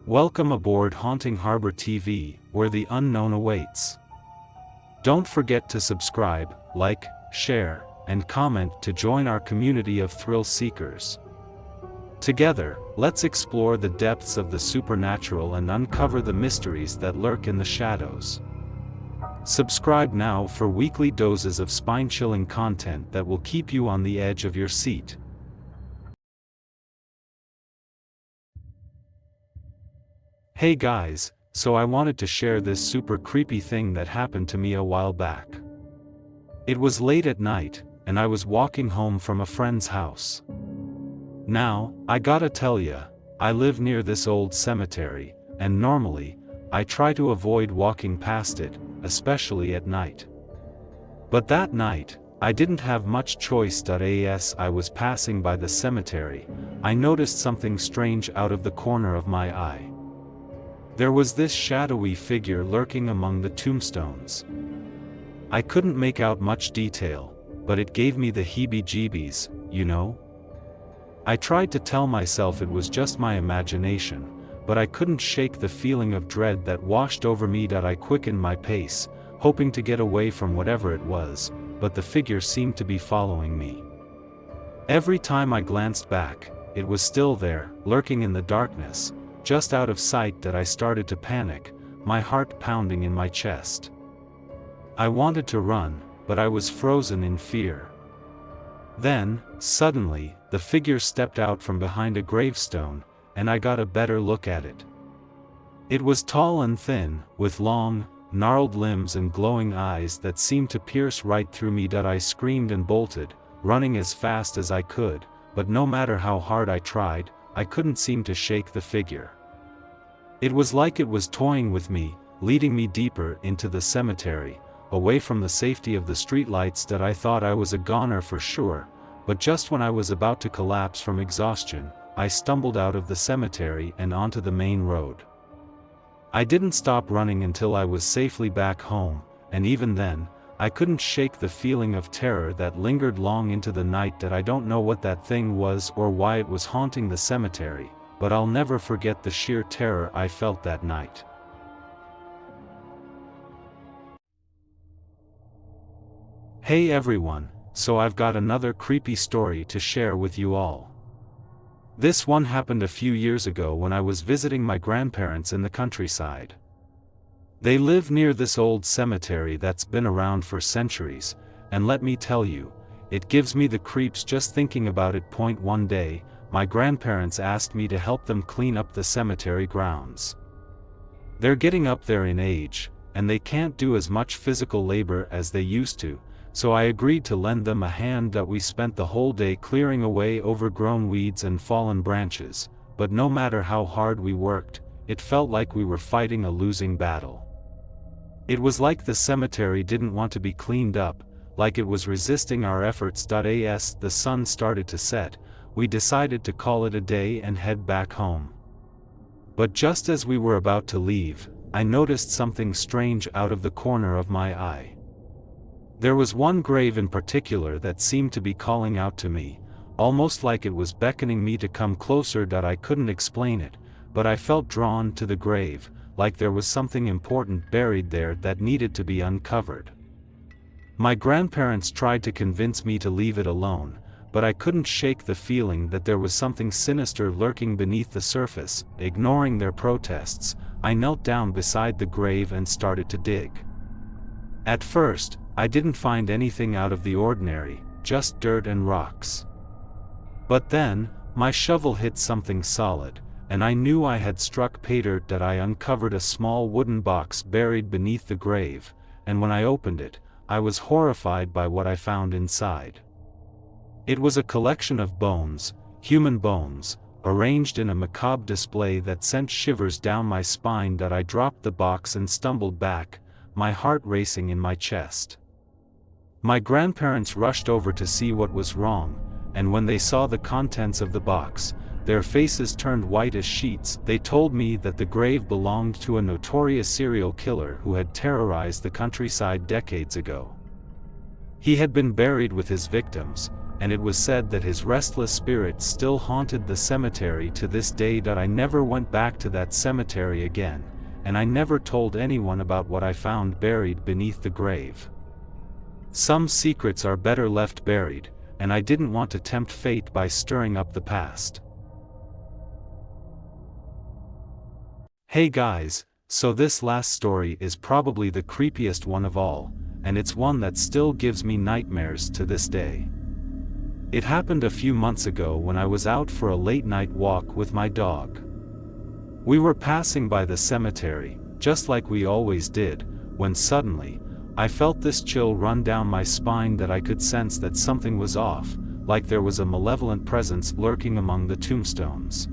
Welcome aboard Haunting Harbor TV, where the unknown awaits. Don't forget to subscribe, like, share, and comment to join our community of thrill seekers. Together, let's explore the depths of the supernatural and uncover the mysteries that lurk in the shadows. Subscribe now for weekly doses of spine-chilling content that will keep you on the edge of your seat. Hey guys, so I wanted to share this super creepy thing that happened to me a while back. It was late at night, and I was walking home from a friend's house. Now, I gotta tell ya, I live near this old cemetery, and normally, I try to avoid walking past it, especially at night. But that night, I didn't have much choice. As I was passing by the cemetery, I noticed something strange out of the corner of my eye. There was this shadowy figure lurking among the tombstones. I couldn't make out much detail, but it gave me the heebie-jeebies, you know? I tried to tell myself it was just my imagination, but I couldn't shake the feeling of dread that washed over me. I quickened my pace, hoping to get away from whatever it was, but the figure seemed to be following me. Every time I glanced back, it was still there, lurking in the darkness, just out of sight. I started to panic, my heart pounding in my chest. I wanted to run, but I was frozen in fear. Then, suddenly, the figure stepped out from behind a gravestone, and I got a better look at it. It was tall and thin, with long, gnarled limbs and glowing eyes that seemed to pierce right through me. I screamed and bolted, running as fast as I could, but no matter how hard I tried, I couldn't seem to shake the figure. It was like it was toying with me, leading me deeper into the cemetery, away from the safety of the streetlights. I thought I was a goner for sure, but just when I was about to collapse from exhaustion, I stumbled out of the cemetery and onto the main road. I didn't stop running until I was safely back home, and even then, I couldn't shake the feeling of terror that lingered long into the night. I don't know what that thing was or why it was haunting the cemetery, but I'll never forget the sheer terror I felt that night. Hey everyone, so I've got another creepy story to share with you all. This one happened a few years ago when I was visiting my grandparents in the countryside. They live near this old cemetery that's been around for centuries, and let me tell you, it gives me the creeps just thinking about it. One day, my grandparents asked me to help them clean up the cemetery grounds. They're getting up there in age, and they can't do as much physical labor as they used to, so I agreed to lend them a hand. We spent the whole day clearing away overgrown weeds and fallen branches, but no matter how hard we worked, it felt like we were fighting a losing battle. It was like the cemetery didn't want to be cleaned up, like it was resisting our efforts. As the sun started to set, we decided to call it a day and head back home. But just as we were about to leave, I noticed something strange out of the corner of my eye. There was one grave in particular that seemed to be calling out to me, almost like it was beckoning me to come closer. I couldn't explain it, but I felt drawn to the grave, like there was something important buried there that needed to be uncovered. My grandparents tried to convince me to leave it alone, but I couldn't shake the feeling that there was something sinister lurking beneath the surface. Ignoring their protests, I knelt down beside the grave and started to dig. At first, I didn't find anything out of the ordinary, just dirt and rocks. But then, my shovel hit something solid, and I knew I had struck pay dirt. I uncovered a small wooden box buried beneath the grave, and when I opened it, I was horrified by what I found inside. It was a collection of bones, human bones, arranged in a macabre display that sent shivers down my spine. I dropped the box and stumbled back, my heart racing in my chest. My grandparents rushed over to see what was wrong, and when they saw the contents of the box, their faces turned white as sheets. They told me that the grave belonged to a notorious serial killer who had terrorized the countryside decades ago. He had been buried with his victims, and it was said that his restless spirit still haunted the cemetery to this day. I never went back to that cemetery again, and I never told anyone about what I found buried beneath the grave. Some secrets are better left buried, and I didn't want to tempt fate by stirring up the past. Hey guys, so this last story is probably the creepiest one of all, and it's one that still gives me nightmares to this day. It happened a few months ago when I was out for a late-night walk with my dog. We were passing by the cemetery, just like we always did, when suddenly, I felt this chill run down my spine that I could sense that something was off, like there was a malevolent presence lurking among the tombstones.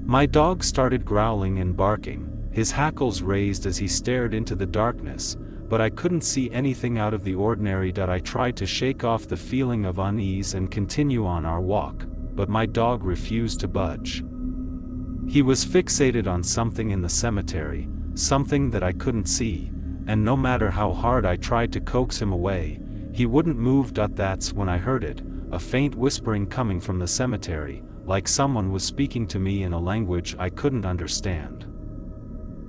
My dog started growling and barking, his hackles raised as he stared into the darkness, but I couldn't see anything out of the ordinary. I tried to shake off the feeling of unease and continue on our walk, but my dog refused to budge. He was fixated on something in the cemetery, something that I couldn't see, and no matter how hard I tried to coax him away, he wouldn't move. That's when I heard it, a faint whispering coming from the cemetery, like someone was speaking to me in a language I couldn't understand.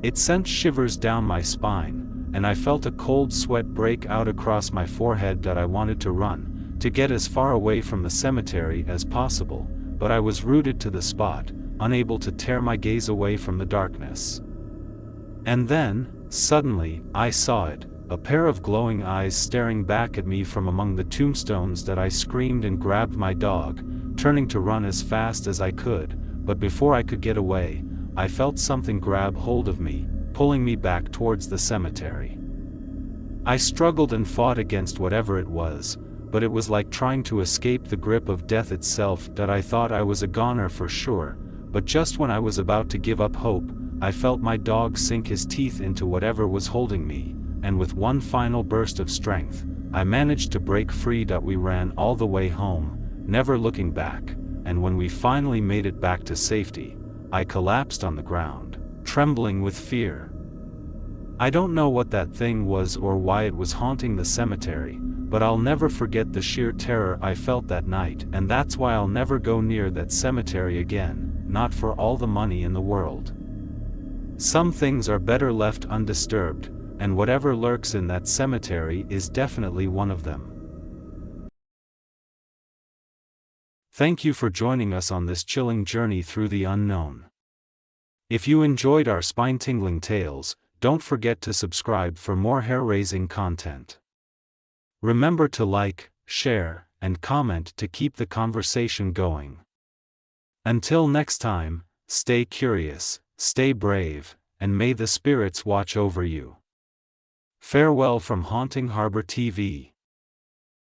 It sent shivers down my spine, and I felt a cold sweat break out across my forehead. I wanted to run, to get as far away from the cemetery as possible, but I was rooted to the spot, unable to tear my gaze away from the darkness. And then, suddenly, I saw it, a pair of glowing eyes staring back at me from among the tombstones. I screamed and grabbed my dog, turning to run as fast as I could, but before I could get away, I felt something grab hold of me, pulling me back towards the cemetery. I struggled and fought against whatever it was, but it was like trying to escape the grip of death itself. I thought I was a goner for sure, but just when I was about to give up hope, I felt my dog sink his teeth into whatever was holding me, and with one final burst of strength, I managed to break free. We ran all the way home, never looking back, and when we finally made it back to safety, I collapsed on the ground, trembling with fear. I don't know what that thing was or why it was haunting the cemetery, but I'll never forget the sheer terror I felt that night, and that's why I'll never go near that cemetery again, not for all the money in the world. Some things are better left undisturbed, and whatever lurks in that cemetery is definitely one of them. Thank you for joining us on this chilling journey through the unknown. If you enjoyed our spine-tingling tales, don't forget to subscribe for more hair-raising content. Remember to like, share, and comment to keep the conversation going. Until next time, stay curious, stay brave, and may the spirits watch over you. Farewell from Haunting Harbor TV.